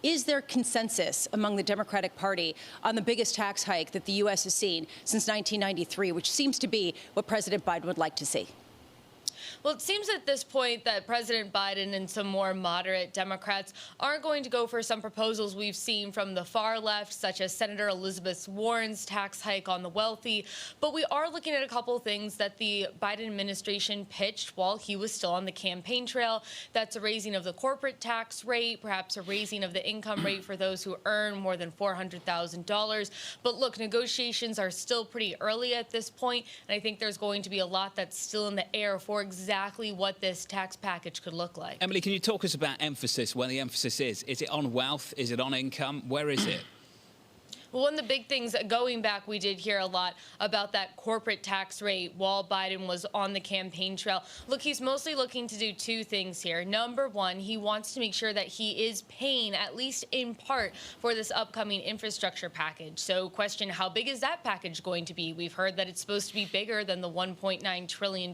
Is there consensus among the Democratic Party on the biggest tax hike that the U.S. has seen since 1993, which seems to be what President Biden would like to see? Well, it seems at this point that President Biden and some more moderate Democrats aren't going to go for some proposals we've seen from the far left, such as Senator Elizabeth Warren's tax hike on the wealthy. But we are looking at a couple of things that the Biden administration pitched while he was still on the campaign trail. That's a raising of the corporate tax rate, perhaps a raising of the income rate for those who earn more than $400,000. But look, negotiations are still pretty early at this point, and I think there's going to be a lot that's still in the air for exactly what this tax package could look like. Emily, can you talk us about emphasis, where the emphasis is? Is it on wealth? Is it on income? Where is it? Well, one of the big things going back, we did hear a lot about that corporate tax rate while Biden was on the campaign trail. Look, he's mostly looking to do two things here. Number one, he wants to make sure that he is paying, at least in part, for this upcoming infrastructure package. So question, how big is that package going to be? We've heard that it's supposed to be bigger than the $1.9 trillion,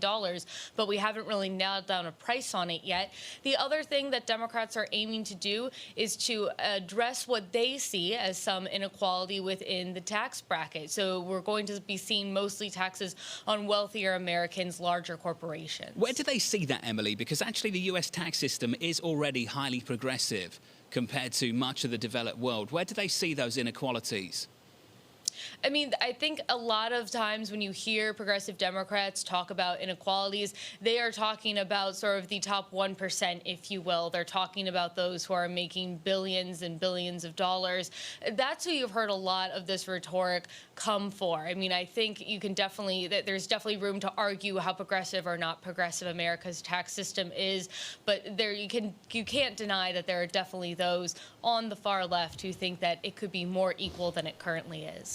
but we haven't really nailed down a price on it yet. The other thing that Democrats are aiming to do is to address what they see as some inequality within the tax bracket. So we're going to be seeing mostly taxes on wealthier Americans, larger corporations. Where do they see that, Emily? Because actually the US tax system is already highly progressive compared to much of the developed world. Where do they see those inequalities? I mean, I think a lot of times when you hear progressive Democrats talk about inequalities, they are talking about sort of the top 1%, if you will. They're talking about those who are making billions and billions of dollars. That's who you've heard a lot of this rhetoric come for. I mean, I think you can definitely, there's definitely room to argue how progressive or not progressive America's tax system is, but you can't deny that there are definitely those on the far left who think that it could be more equal than it currently is.